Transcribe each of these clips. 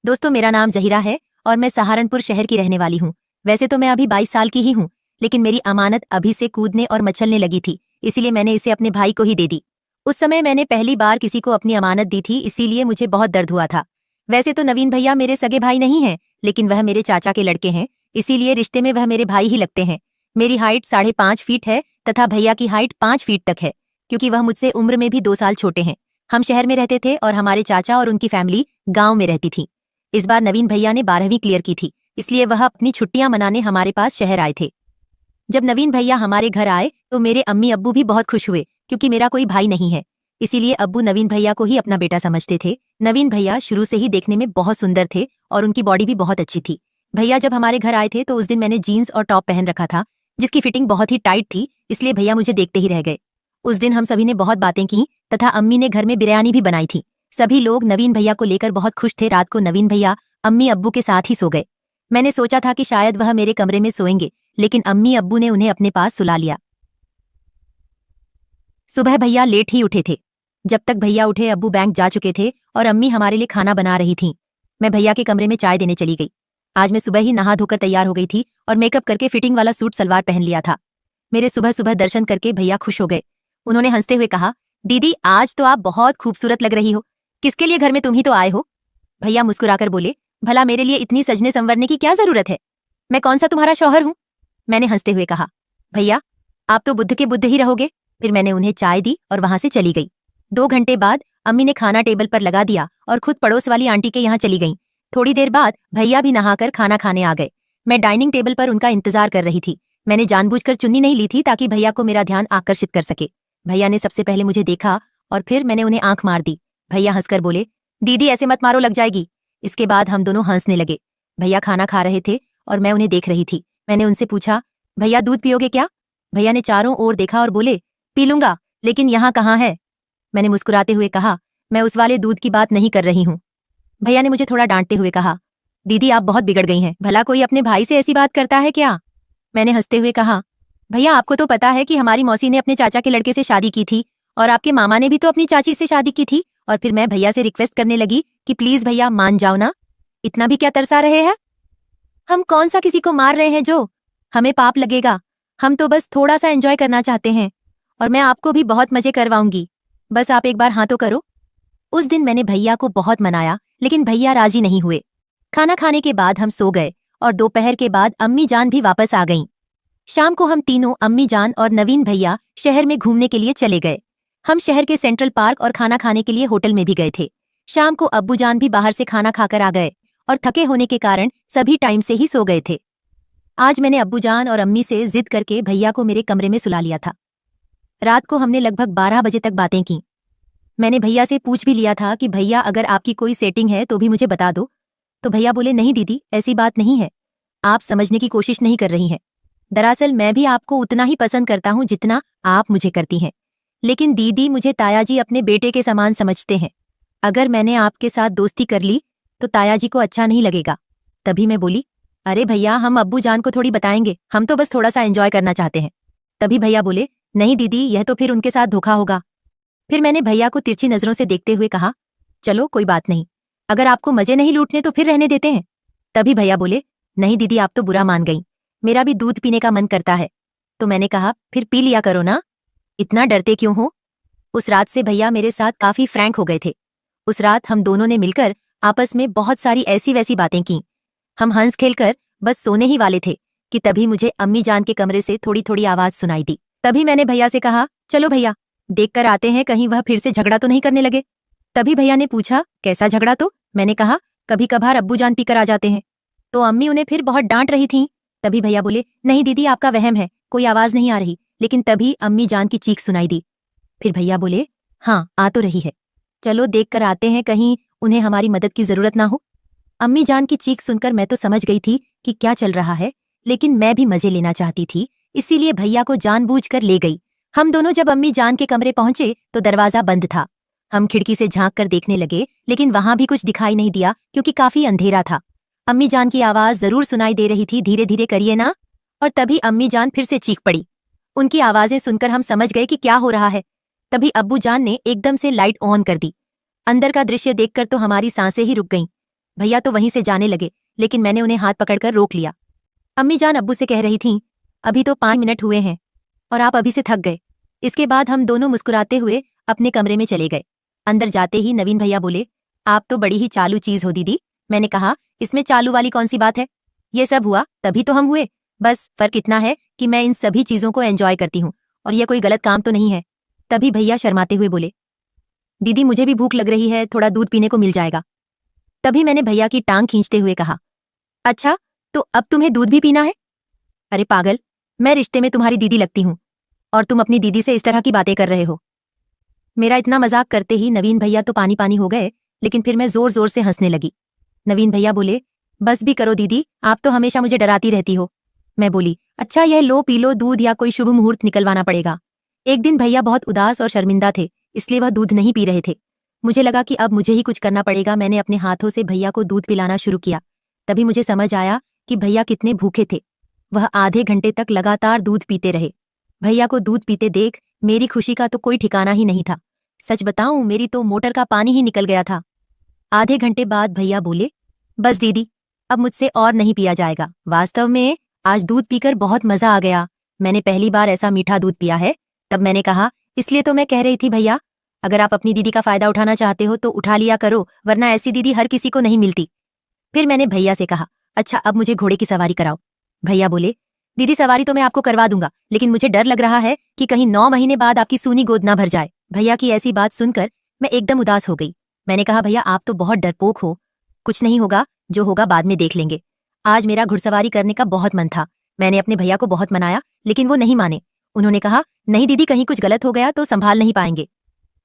दोस्तों, मेरा नाम जहीरा है और मैं सहारनपुर शहर की रहने वाली हूँ। वैसे तो मैं अभी 22 साल की ही हूँ, लेकिन मेरी अमानत अभी से कूदने और मचलने लगी थी, इसीलिए मैंने इसे अपने भाई को ही दे दी। उस समय मैंने पहली बार किसी को अपनी अमानत दी थी, इसीलिए मुझे बहुत दर्द हुआ था। वैसे तो नवीन भैया मेरे सगे भाई नहीं हैं, लेकिन वह मेरे चाचा के लड़के हैं, इसीलिए रिश्ते में वह मेरे भाई ही लगते हैं। मेरी हाइट 5.5 फीट है तथा भैया की हाइट 5 फीट तक है, क्योंकि वह मुझसे उम्र में भी 2 साल छोटे हैं। हम शहर में रहते थे और हमारे चाचा और उनकी फैमिली गांव में रहती थी। इस बार नवीन भैया ने 12वीं क्लियर की थी, इसलिए वह अपनी छुट्टियां मनाने हमारे पास शहर आए थे। जब नवीन भैया हमारे घर आए तो मेरे अम्मी अब्बू भी बहुत खुश हुए, क्योंकि मेरा कोई भाई नहीं है। इसीलिए अब्बू नवीन भैया को ही अपना बेटा समझते थे। नवीन भैया शुरू से ही देखने में बहुत सुंदर थे और उनकी बॉडी भी बहुत अच्छी थी। भैया जब हमारे घर आए थे तो उस दिन मैंने जीन्स और टॉप पहन रखा था, जिसकी फिटिंग बहुत ही टाइट थी, इसलिए भैया मुझे देखते ही रह गए। उस दिन हम सभी ने बहुत बातें की तथा अम्मी ने घर में बिरयानी भी बनाई थी। सभी लोग नवीन भैया को लेकर बहुत खुश थे। रात को नवीन भैया अम्मी अब्बू के साथ ही सो गए। मैंने सोचा था कि शायद वह मेरे कमरे में सोएंगे, लेकिन अम्मी अब्बू ने उन्हें अपने पास सुला लिया। सुबह भैया लेट ही उठे थे। जब तक भैया उठे अब्बू बैंक जा चुके थे और अम्मी हमारे लिए खाना बना रही थीं। मैं भैया के कमरे में चाय देने चली गई। आज मैं सुबह ही नहा धोकर तैयार हो गई थी और मेकअप करके फिटिंग वाला सूट सलवार पहन लिया था। मेरे सुबह सुबह दर्शन करके भैया खुश हो गए। उन्होंने हंसते हुए कहा, दीदी आज तो आप बहुत खूबसूरत लग रही हो। किसके लिए घर में तुम ही तो आए हो? भैया मुस्कुराकर बोले, भला मेरे लिए इतनी सजने संवरने की क्या जरूरत है? मैं कौन सा तुम्हारा शौहर हूँ? मैंने हंसते हुए कहा, भैया आप तो बुद्ध के बुद्ध ही रहोगे। फिर मैंने उन्हें चाय दी और वहां से चली गई। 2 घंटे बाद अम्मी ने खाना टेबल पर लगा दिया और खुद पड़ोस वाली आंटी के यहाँ चली गईं। थोड़ी देर बाद भैया भी नहाकर खाना खाने आ गए। मैं डाइनिंग टेबल पर उनका इंतजार कर रही थी। मैंने जानबूझकर चुन्नी नहीं ली थी ताकि भैया को मेरा ध्यान आकर्षित कर सके। भैया ने सबसे पहले मुझे देखा और फिर मैंने उन्हें आंख मार दी। भैया हंसकर बोले, दीदी ऐसे मत मारो, लग जाएगी। इसके बाद हम दोनों हंसने लगे। भैया खाना खा रहे थे और मैं उन्हें देख रही थी। मैंने उनसे पूछा, भैया दूध पियोगे क्या? भैया ने चारों ओर देखा और बोले, पी लूंगा, लेकिन यहाँ कहाँ है? मैंने मुस्कुराते हुए कहा, मैं उस वाले दूध की बात नहीं कर रही हूँ। भैया ने मुझे थोड़ा डांटते हुए कहा, दीदी आप बहुत बिगड़ गई हैं, भला कोई अपने भाई से ऐसी बात करता है क्या? मैंने हंसते हुए कहा, भैया आपको तो पता है कि हमारी मौसी ने अपने चाचा के लड़के से शादी की थी और आपके मामा ने भी तो अपनी चाची से शादी की थी। और फिर मैं भैया से रिक्वेस्ट करने लगी कि प्लीज भैया मान जाओ ना, इतना भी क्या तरसा रहे हैं? हम कौन सा किसी को मार रहे हैं जो हमें पाप लगेगा? हम तो बस थोड़ा सा एंजॉय करना चाहते हैं और मैं आपको भी बहुत मजे करवाऊंगी। बस आप एक बार हाँ तो करो। उस दिन मैंने भैया को बहुत मनाया, लेकिन भैया राजी नहीं हुए। खाना खाने के बाद हम सो गए और दोपहर के बाद अम्मी जान भी वापस आ गईं। शाम को हम तीनों अम्मी जान और नवीन भैया शहर में घूमने के लिए चले गए। हम शहर के सेंट्रल पार्क और खाना खाने के लिए होटल में भी गए थे। शाम को अब्बू जान भी बाहर से खाना खाकर आ गए और थके होने के कारण सभी टाइम से ही सो गए थे। आज मैंने अब्बू जान और अम्मी से जिद करके भैया को मेरे कमरे में सुला लिया था। रात को हमने लगभग 12 बजे तक बातें की। मैंने भैया से पूछ भी लिया था कि भैया अगर आपकी कोई सेटिंग है तो भी मुझे बता दो। तो भैया बोले, नहीं दीदी ऐसी बात नहीं है, आप समझने की कोशिश नहीं कर रही हैं। दरअसल मैं भी आपको उतना ही पसंद करता हूँ जितना आप मुझे करती हैं, लेकिन दीदी मुझे ताया जी अपने बेटे के समान समझते हैं। अगर मैंने आपके साथ दोस्ती कर ली तो ताया जी को अच्छा नहीं लगेगा। तभी मैं बोली, अरे भैया हम अब्बू जान को थोड़ी बताएंगे, हम तो बस थोड़ा सा एंजॉय करना चाहते हैं। तभी भैया बोले, नहीं दीदी यह तो फिर उनके साथ धोखा होगा। फिर मैंने भैया को तिरछी नजरों से देखते हुए कहा, चलो कोई बात नहीं, अगर आपको मजे नहीं लूटने तो फिर रहने देते हैं। तभी भैया बोले, नहीं दीदी आप तो बुरा मान गई, मेरा भी दूध पीने का मन करता है। तो मैंने कहा, फिर पी लिया करो ना, इतना डरते क्यों हो? उस रात से भैया मेरे साथ काफी फ्रैंक हो गए थे। उस रात हम दोनों ने मिलकर आपस में बहुत सारी ऐसी वैसी बातें की। हम हंस खेलकर बस सोने ही वाले थे कि तभी मुझे अम्मी जान के कमरे से थोड़ी थोड़ी आवाज सुनाई दी। तभी मैंने भैया से कहा, चलो भैया देखकर आते हैं, कहीं वह फिर से झगड़ा तो नहीं करने लगे। तभी भैया ने पूछा, कैसा झगड़ा? तो मैंने कहा, कभी कभार अब्बू जान पीकर आ जाते हैं। तो अम्मी उन्हें फिर बहुत डांट रही थीं। तभी भैया बोले, नहीं दीदी आपका वहम है, कोई आवाज नहीं आ रही। लेकिन तभी अम्मी जान की चीख सुनाई दी। फिर भैया बोले, हाँ आ तो रही है, चलो देख कर आते हैं, कहीं उन्हें हमारी मदद की जरूरत ना हो। अम्मी जान की चीख सुनकर मैं तो समझ गई थी कि क्या चल रहा है, लेकिन मैं भी मजे लेना चाहती थी, इसीलिए भैया को जानबूझकर ले गई। हम दोनों जब अम्मी जान के कमरे पहुंचे तो दरवाजा बंद था। हम खिड़की से झांक कर देखने लगे, लेकिन वहां भी कुछ दिखाई नहीं दिया क्योंकि काफी अंधेरा था। अम्मी जान की आवाज जरूर सुनाई दे रही थी, धीरे धीरे करिए ना। और तभी अम्मी जान फिर से चीख पड़ी। उनकी आवाजें सुनकर हम समझ गए कि क्या हो रहा है। तभी अब्बू जान ने एकदम से लाइट ऑन कर दी। अंदर का दृश्य देखकर तो हमारी सांसें ही रुक गईं। भैया तो वहीं से जाने लगे, लेकिन मैंने उन्हें हाथ पकड़कर रोक लिया। अम्मी जान अब्बू से कह रही थीं, अभी तो 5 मिनट हुए हैं और आप अभी से थक गए। इसके बाद हम दोनों मुस्कुराते हुए अपने कमरे में चले गए। अंदर जाते ही नवीन भैया बोले, आप तो बड़ी ही चालू चीज हो दीदी। मैंने कहा, इसमें चालू वाली कौन सी बात है? ये सब हुआ तभी तो हम हुए। बस फर्क इतना है कि मैं इन सभी चीजों को एंजॉय करती हूँ और यह कोई गलत काम तो नहीं है। तभी भैया शर्माते हुए बोले, दीदी मुझे भी भूख लग रही है, थोड़ा दूध पीने को मिल जाएगा। तभी मैंने भैया की टांग खींचते हुए कहा, अच्छा तो अब तुम्हें दूध भी पीना है? अरे पागल, मैं रिश्ते में तुम्हारी दीदी लगती हूँ और तुम अपनी दीदी से इस तरह की बातें कर रहे हो। मेरा इतना मजाक करते ही नवीन भैया तो पानी पानी हो गए, लेकिन फिर मैं जोर जोर से हंसने लगी। नवीन भैया बोले, बस भी करो दीदी, आप तो हमेशा मुझे डराती रहती हो। मैं बोली, अच्छा यह लो पी लो दूध या कोई शुभ मुहूर्त निकलवाना पड़ेगा। एक दिन भैया बहुत उदास और शर्मिंदा थे, इसलिए वह दूध नहीं पी रहे थे। मुझे लगा कि अब मुझे ही कुछ करना पड़ेगा। मैंने अपने हाथों से भैया को दूध पिलाना शुरू किया। तभी मुझे समझ आया कि भैया कितने भूखे थे। वह आधे घंटे तक लगातार दूध पीते रहे। भैया को दूध पीते देख मेरी खुशी का तो कोई ठिकाना ही नहीं था। सच बताऊं, मेरी तो मोटर का पानी ही निकल गया था। आधे घंटे बाद भैया बोले, बस दीदी, अब मुझसे और नहीं पिया जाएगा। वास्तव में आज दूध पीकर बहुत मजा आ गया। मैंने पहली बार ऐसा मीठा दूध पिया है। तब मैंने कहा, इसलिए तो मैं कह रही थी भैया, अगर आप अपनी दीदी का फायदा उठाना चाहते हो तो उठा लिया करो, वरना ऐसी दीदी हर किसी को नहीं मिलती। फिर मैंने भैया से कहा, अच्छा अब मुझे घोड़े की सवारी कराओ। भैया बोले, दीदी सवारी तो मैं आपको करवा दूंगा, लेकिन मुझे डर लग रहा है कि कहीं 9 महीने बाद आपकी सूनी गोद ना भर जाए। भैया की ऐसी बात सुनकर मैं एकदम उदास हो गई। मैंने कहा, भैया आप तो बहुत डरपोक हो। कुछ नहीं होगा, जो होगा बाद में देख लेंगे। आज मेरा घुड़सवारी करने का बहुत मन था। मैंने अपने भैया को बहुत मनाया, लेकिन वो नहीं माने। उन्होंने कहा, नहीं दीदी, कहीं कुछ गलत हो गया तो संभाल नहीं पाएंगे।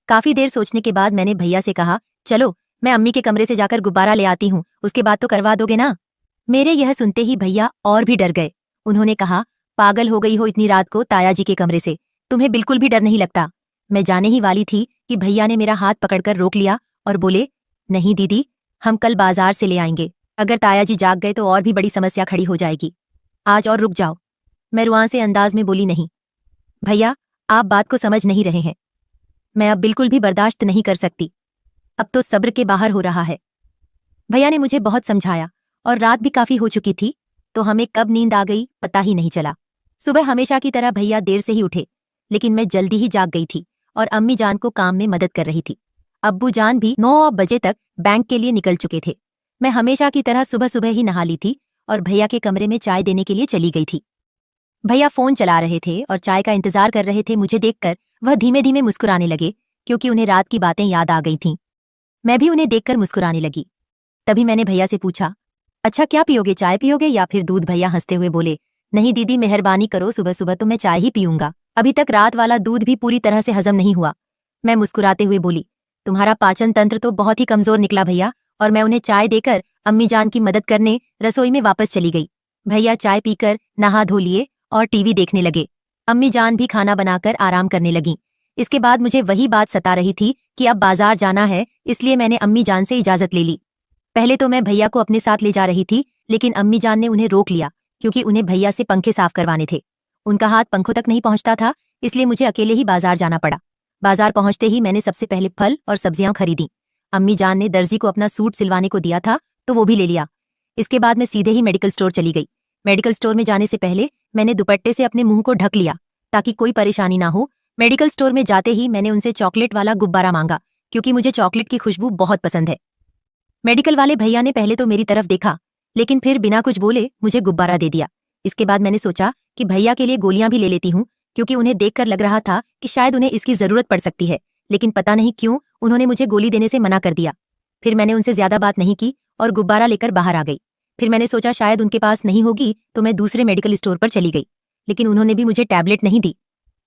काफी देर सोचने के बाद मैंने भैया से कहा, चलो मैं अम्मी के कमरे से जाकर गुब्बारा ले आती हूँ, उसके बाद तो करवा दोगे ना? मेरे यह सुनते ही भैया और भी डर गए। उन्होंने कहा, पागल हो गई हो इतनी रात को ताया जी के कमरे से, तुम्हें बिल्कुल भी डर नहीं लगता। मैं जाने ही वाली थी कि भैया ने मेरा हाथ पकड़कर रोक लिया और बोले, नहीं दीदी, हम कल बाजार से ले आएंगे। अगर ताया जी जाग गए तो और भी बड़ी समस्या खड़ी हो जाएगी। आज और रुक जाओ। मैं रुआंसे अंदाज में बोली, नहीं भैया, आप बात को समझ नहीं रहे हैं। मैं अब बिल्कुल भी बर्दाश्त नहीं कर सकती। अब तो सब्र के बाहर हो रहा है। भैया ने मुझे बहुत समझाया और रात भी काफी हो चुकी थी, तो हमें कब नींद आ गई पता ही नहीं चला। सुबह हमेशा की तरह भैया देर से ही उठे, लेकिन मैं जल्दी ही जाग गई थी और अम्मी जान को काम में मदद कर रही थी। अब्बू जान भी 9 बजे तक बैंक के लिए निकल चुके थे। मैं हमेशा की तरह सुबह सुबह ही नहा ली थी और भैया के कमरे में चाय देने के लिए चली गई थी। भैया फोन चला रहे थे और चाय का इंतजार कर रहे थे। मुझे देखकर वह धीमे धीमे मुस्कुराने लगे, क्योंकि उन्हें रात की बातें याद आ गई थीं। मैं भी उन्हें देखकर मुस्कुराने लगी। तभी मैंने भैया से पूछा, अच्छा क्या पियोगे, चाय पियोगे या फिर दूध? भैया हंसते हुए बोले, नहीं दीदी, मेहरबानी करो, सुबह सुबह तो मैं चाय ही पीऊंगा। अभी तक रात वाला दूध भी पूरी तरह से हजम नहीं हुआ। मैं मुस्कुराते हुए बोली, तुम्हारा पाचन तंत्र तो बहुत ही कमजोर निकला भैया। और मैं उन्हें चाय देकर अम्मी जान की मदद करने रसोई में वापस चली गई। भैया चाय पीकर नहा धो लिए और टीवी देखने लगे। अम्मी जान भी खाना बनाकर आराम करने लगीं। इसके बाद मुझे वही बात सता रही थी कि अब बाजार जाना है, इसलिए मैंने अम्मी जान से इजाजत ले ली। पहले तो मैं भैया को अपने साथ ले जा रही थी, लेकिन अम्मी जान ने उन्हें रोक लिया, क्योंकि उन्हें भैया से पंखे साफ करवाने थे। उनका हाथ पंखों तक नहीं पहुंचता था, इसलिए मुझे अकेले ही बाजार जाना पड़ा। बाजार पहुंचते ही मैंने सबसे पहले फल और सब्जियां खरीदी। अम्मी जान ने दर्जी को अपना सूट सिलवाने को दिया था, तो वो भी ले लिया। इसके बाद मैं सीधे ही मेडिकल स्टोर चली गई। मेडिकल स्टोर में जाने से पहले मैंने दुपट्टे से अपने मुंह को ढक लिया, ताकि कोई परेशानी ना हो। मेडिकल स्टोर में जाते ही मैंने उनसे चॉकलेट वाला गुब्बारा मांगा, क्योंकि मुझे चॉकलेट की खुशबू बहुत पसंद है। मेडिकल वाले भैया ने पहले तो मेरी तरफ देखा, लेकिन फिर बिना कुछ बोले मुझे गुब्बारा दे दिया। इसके बाद मैंने सोचा कि भैया के लिए गोलियां भी ले लेती हूँ, क्योंकि उन्हें देखकर लग रहा था कि शायद उन्हें इसकी जरूरत पड़ सकती है, लेकिन पता नहीं क्यों उन्होंने मुझे गोली देने से मना कर दिया। फिर मैंने उनसे ज्यादा बात नहीं की और गुब्बारा लेकर बाहर आ गई। फिर मैंने सोचा शायद उनके पास नहीं होगी, तो मैं दूसरे मेडिकल स्टोर पर चली गई, लेकिन उन्होंने भी मुझे टैबलेट नहीं दी।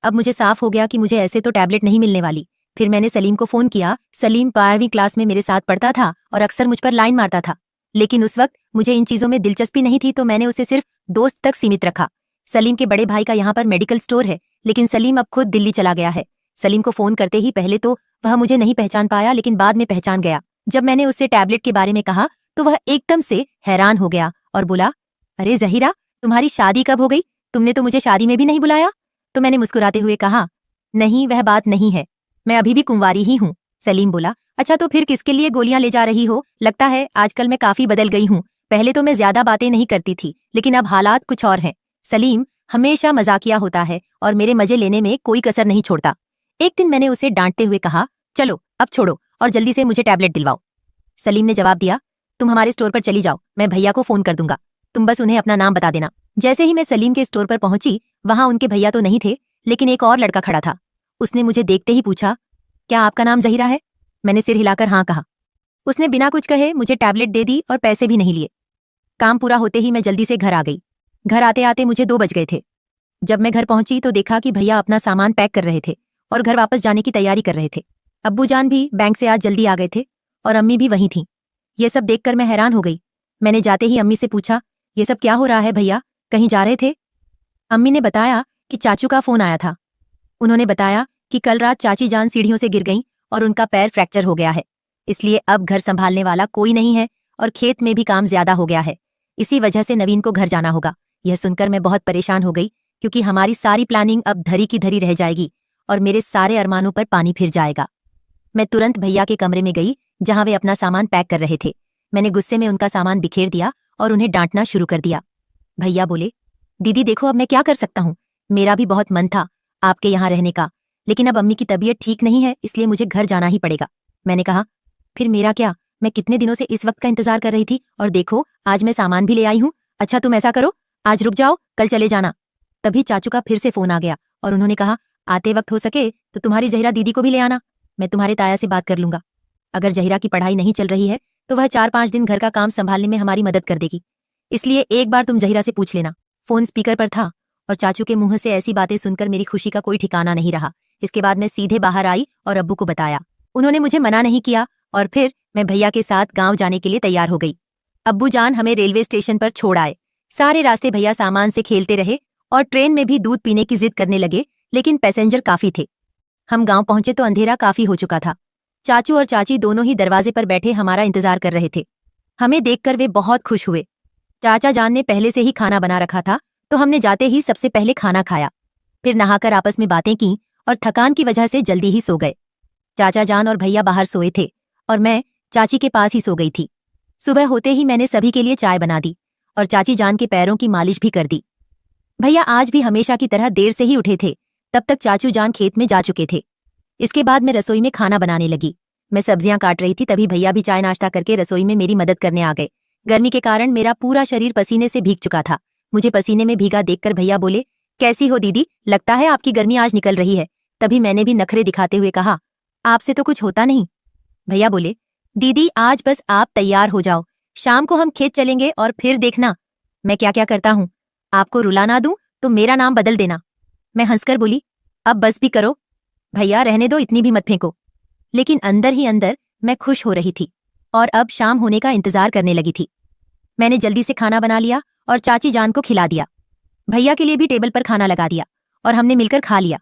अब मुझे साफ हो गया कि मुझे ऐसे तो टैबलेट नहीं मिलने वाली। फिर मैंने सलीम को फोन किया। सलीम 12वीं क्लास में मेरे साथ पढ़ता था और अक्सर मुझ पर लाइन मारता था, लेकिन उस वक्त मुझे इन चीजों में दिलचस्पी नहीं थी, तो मैंने उसे सिर्फ दोस्त तक सीमित रखा। सलीम के बड़े भाई का यहाँ पर मेडिकल स्टोर है, लेकिन सलीम अब खुद दिल्ली चला गया है। सलीम को फोन करते ही पहले तो वह मुझे नहीं पहचान पाया, लेकिन बाद में पहचान गया। जब मैंने उससे टैबलेट के बारे में कहा तो वह एकदम से हैरान हो गया और बोला, अरे जहीरा, तुम्हारी शादी कब हो गई? तुमने तो मुझे शादी में भी नहीं बुलाया। तो मैंने मुस्कुराते हुए कहा, नहीं, वह बात नहीं है, मैं अभी भी कुंवारी ही हूँ। सलीम बोला, अच्छा तो फिर किसके लिए गोलियां ले जा रही हो? लगता है आजकल मैं काफी बदल गई हूँ। पहले तो मैं ज्यादा बातें नहीं करती थी, लेकिन अब हालात कुछ और हैं। सलीम हमेशा मजाकिया होता है और मेरे मजे लेने में कोई कसर नहीं छोड़ता। एक दिन मैंने उसे डांटते हुए कहा, चलो अब छोड़ो और जल्दी से मुझे टैबलेट दिलवाओ। सलीम ने जवाब दिया, तुम हमारे स्टोर पर चली जाओ, मैं भैया को फोन कर दूंगा। तुम बस उन्हें अपना नाम बता देना। जैसे ही मैं सलीम के स्टोर पर पहुंची, वहां उनके भैया तो नहीं थे, लेकिन एक और लड़का खड़ा था। उसने मुझे देखते ही पूछा, क्या आपका नाम जहीरा है? मैंने सिर हिलाकर हाँ कहा। उसने बिना कुछ कहे मुझे टैबलेट दे दी और पैसे भी नहीं लिए। काम पूरा होते ही मैं जल्दी से घर आ गई। घर आते आते मुझे 2 बज गए थे। जब मैं घर पहुंची तो देखा कि भैया अपना सामान पैक कर रहे थे और घर वापस जाने की तैयारी कर रहे थे। अब्बू जान भी बैंक से आज जल्दी आ गए थे और अम्मी भी वहीं थीं। ये सब देखकर मैं हैरान हो गई। मैंने जाते ही अम्मी से पूछा, ये सब क्या हो रहा है भैया, कहीं जा रहे थे? अम्मी ने बताया कि चाचू का फोन आया था। उन्होंने बताया कि कल रात चाची जान सीढ़ियों से गिर गईं और उनका पैर फ्रैक्चर हो गया है, इसलिए अब घर संभालने वाला कोई नहीं है और खेत में भी काम ज्यादा हो गया है। इसी वजह से नवीन को घर जाना होगा। यह सुनकर मैं बहुत परेशान हो गई, क्योंकि हमारी सारी प्लानिंग अब धरी की धरी रह जाएगी और मेरे सारे अरमानों पर पानी फिर जाएगा। मैं तुरंत भैया के कमरे में गई, जहां वे अपना सामान पैक कर रहे थे। मैंने गुस्से में उनका सामान बिखेर दिया और उन्हें डांटना शुरू कर दिया। भैया बोले, दीदी देखो अब मैं क्या कर सकता हूँ, मेरा भी बहुत मन था आपके यहाँ रहने का, लेकिन अब अम्मी की तबीयत ठीक नहीं है, इसलिए मुझे घर जाना ही पड़ेगा। मैंने कहा, फिर मेरा क्या, मैं कितने दिनों से इस वक्त का इंतजार कर रही थी और देखो आज मैं सामान भी ले आई हूँ। अच्छा तुम ऐसा करो, आज रुक जाओ, कल चले जाना। तभी चाचू का फिर से फोन आ गया और उन्होंने कहा, आते वक्त हो सके तो तुम्हारी जहीरा दीदी को भी ले आना, मैं तुम्हारे ताया से बात कर लूंगा। अगर जहीरा की पढ़ाई नहीं चल रही है तो वह 4-5 दिन घर का काम संभालने में हमारी मदद कर देगी, इसलिए एक बार तुम जहीरा से पूछ लेना। फोन स्पीकर पर था और चाचू के मुंह से ऐसी बातें सुनकर मेरी खुशी का कोई ठिकाना नहीं रहा। इसके बाद मैं सीधे बाहर आई और अब्बू को बताया। उन्होंने मुझे मना नहीं किया और फिर मैं भैया के साथ गांव जाने के लिए तैयार हो गई। अब्बू जान हमें रेलवे स्टेशन पर छोड़ आए। सारे रास्ते भैया सामान से खेलते रहे और ट्रेन में भी दूध पीने की जिद करने लगे, लेकिन पैसेंजर काफी थे। हम गांव पहुंचे तो अंधेरा काफी हो चुका था। चाचू और चाची दोनों ही दरवाजे पर बैठे हमारा इंतजार कर रहे थे। हमें देखकर वे बहुत खुश हुए। चाचा जान ने पहले से ही खाना बना रखा था, तो हमने जाते ही सबसे पहले खाना खाया, फिर नहाकर आपस में बातें की और थकान की वजह से जल्दी ही सो गए। चाचा जान और भैया बाहर सोए थे और मैं चाची के पास ही सो गई थी। सुबह होते ही मैंने सभी के लिए चाय बना दी और चाची जान के पैरों की मालिश भी कर दी। भैया आज भी हमेशा की तरह देर से ही उठे थे, तब तक चाचू जान खेत में जा चुके थे। इसके बाद मैं रसोई में खाना बनाने लगी। मैं सब्जियां काट रही थी, तभी भैया भी चाय नाश्ता करके रसोई में मेरी मदद करने आ गए। गर्मी के कारण मेरा पूरा शरीर पसीने से भीग चुका था। मुझे पसीने में भीगा देखकर भैया बोले, कैसी हो दीदी, लगता है आपकी गर्मी आज निकल रही है। तभी मैंने भी नखरे दिखाते हुए कहा, आपसे तो कुछ होता नहीं। भैया बोले, दीदी आज बस आप तैयार हो जाओ, शाम को हम खेत चलेंगे और फिर देखना मैं क्या क्या करता हूँ। आपको रुला ना दूं तो मेरा नाम बदल देना। मैं हंसकर बोली, अब बस भी करो भैया, रहने दो, इतनी भी मत फेंको। लेकिन अंदर ही अंदर मैं खुश हो रही थी और अब शाम होने का इंतजार करने लगी थी। मैंने जल्दी से खाना बना लिया और चाची जान को खिला दिया। भैया के लिए भी टेबल पर खाना लगा दिया और हमने मिलकर खा लिया।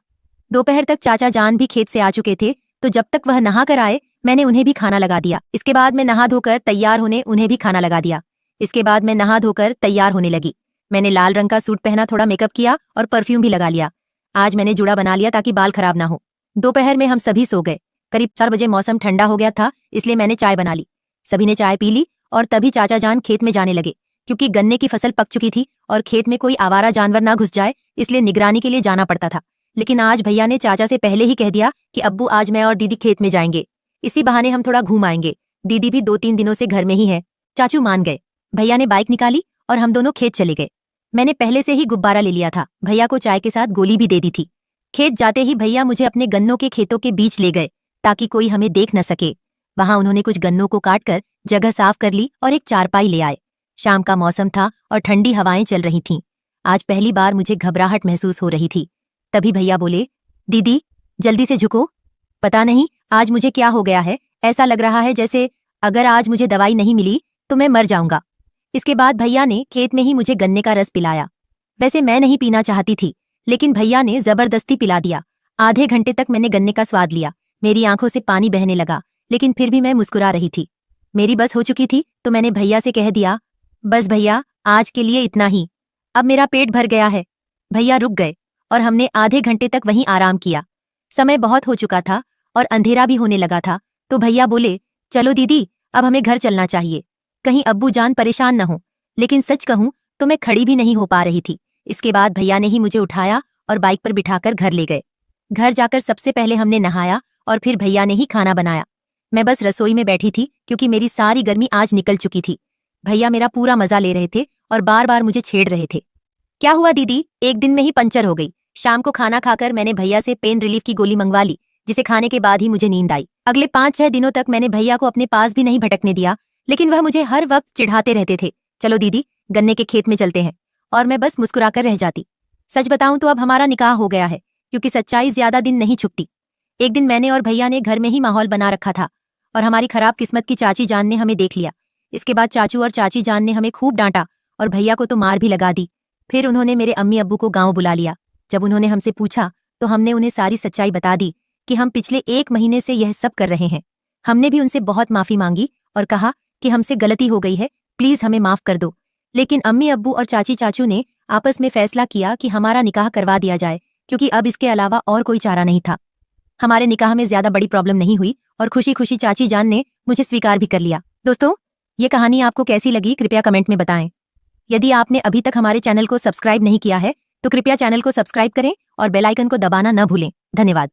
दोपहर तक चाचा जान भी खेत से आ चुके थे, तो जब तक वह नहा कर आए मैंने उन्हें भी खाना लगा दिया। इसके बाद मैं नहा धोकर तैयार होने उन्हें भी खाना लगा दिया। इसके बाद मैं नहा धोकर तैयार होने लगी। मैंने लाल रंग का सूट पहना, थोड़ा मेकअप किया और परफ्यूम भी लगा लिया। आज मैंने जूड़ा बना लिया ताकि बाल खराब ना हो। दोपहर में हम सभी सो गए। करीब 4 बजे मौसम ठंडा हो गया था, इसलिए मैंने चाय बना ली। सभी ने चाय पी ली और तभी चाचा जान खेत में जाने लगे, क्योंकि गन्ने की फसल पक चुकी थी और खेत में कोई आवारा जानवर ना घुस जाए, इसलिए निगरानी के लिए जाना पड़ता था। लेकिन आज भैया ने चाचा से पहले ही कह दिया कि अब्बू आज मैं और दीदी खेत में जाएंगे, इसी बहाने हम थोड़ा घूम आएंगे। दीदी भी 2-3 दिनों से घर में ही है। चाचू मान गए। भैया ने बाइक निकाली और हम दोनों खेत चले गए। मैंने पहले से ही गुब्बारा ले लिया था, भैया को चाय के साथ गोली भी दे दी थी। खेत जाते ही भैया मुझे अपने गन्नों के खेतों के बीच ले गए ताकि कोई हमें देख न सके। वहां उन्होंने कुछ गन्नों को काटकर जगह साफ कर ली और एक चारपाई ले आए। शाम का मौसम था और ठंडी हवाएं चल रही थीं। आज पहली बार मुझे घबराहट महसूस हो रही थी। तभी भैया बोले, दीदी जल्दी से झुको, पता नहीं आज मुझे क्या हो गया है, ऐसा लग रहा है जैसे अगर आज मुझे दवाई नहीं मिली तो मैं मर जाऊंगा। इसके बाद भैया ने खेत में ही मुझे गन्ने का रस पिलाया। वैसे मैं नहीं पीना चाहती थी, लेकिन भैया ने जबरदस्ती पिला दिया। आधे घंटे तक मैंने गन्ने का स्वाद लिया। मेरी आंखों से पानी बहने लगा, लेकिन फिर भी मैं मुस्कुरा रही थी। मेरी बस हो चुकी थी तो मैंने भैया से कह दिया, बस भैया आज के लिए इतना ही, अब मेरा पेट भर गया है। भैया रुक गए और हमने आधे घंटे तक वहीं आराम किया। समय बहुत हो चुका था और अंधेरा भी होने लगा था, तो भैया बोले, चलो दीदी, अब हमें घर चलना चाहिए, कहीं अब्बू जान परेशान न हो। लेकिन सच कहूं तो मैं खड़ी भी नहीं हो पा रही थी। इसके बाद भैया ने ही मुझे उठाया और बाइक पर बिठाकर घर ले गए। घर जाकर सबसे पहले हमने नहाया और फिर भैया ने ही खाना बनाया। मैं बस रसोई में बैठी थी क्योंकि मेरी सारी गर्मी आज निकल चुकी थी। भैया मेरा पूरा मजा ले रहे थे और बार बार मुझे छेड़ रहे थे। क्या हुआ दीदी, एक दिन में ही पंचर हो गई। शाम को खाना खाकर मैंने भैया से पेन रिलीफ की गोली मंगवा ली, जिसे खाने के बाद ही मुझे नींद आई। अगले 5-6 दिनों तक मैंने भैया को अपने पास भी नहीं भटकने दिया, लेकिन वह मुझे हर वक्त चिढ़ाते रहते थे। चलो दीदी, गन्ने के खेत में चलते हैं। और मैं बस मुस्कुराकर रह जाती। सच बताऊं तो अब हमारा निकाह हो गया है, क्योंकि सच्चाई ज्यादा दिन नहीं छुपती। एक दिन मैंने और भैया ने घर में ही माहौल बना रखा था और हमारी खराब किस्मत की चाची जान ने हमें देख लिया। इसके बाद चाचू और चाची जान ने हमें खूब डांटा और भैया को तो मार भी लगा दी। फिर उन्होंने मेरे अम्मी अब्बू को गांव बुला लिया। जब उन्होंने हमसे पूछा तो हमने उन्हें सारी सच्चाई बता दी कि हम पिछले 1 महीने से यह सब कर रहे हैं। हमने भी उनसे बहुत माफी मांगी और कहा कि हमसे गलती हो गई है, प्लीज हमें माफ कर दो। लेकिन अम्मी अब्बू और चाची चाचू ने आपस में फैसला किया कि हमारा निकाह करवा दिया जाए, क्योंकि अब इसके अलावा और कोई चारा नहीं था। हमारे निकाह में ज्यादा बड़ी प्रॉब्लम नहीं हुई और खुशी खुशी चाची जान ने मुझे स्वीकार भी कर लिया। दोस्तों, ये कहानी आपको कैसी लगी कृपया कमेंट में बताएं। यदि आपने अभी तक हमारे चैनल को सब्सक्राइब नहीं किया है तो कृपया चैनल को सब्सक्राइब करें और बेल आइकन को दबाना न भूलें। धन्यवाद।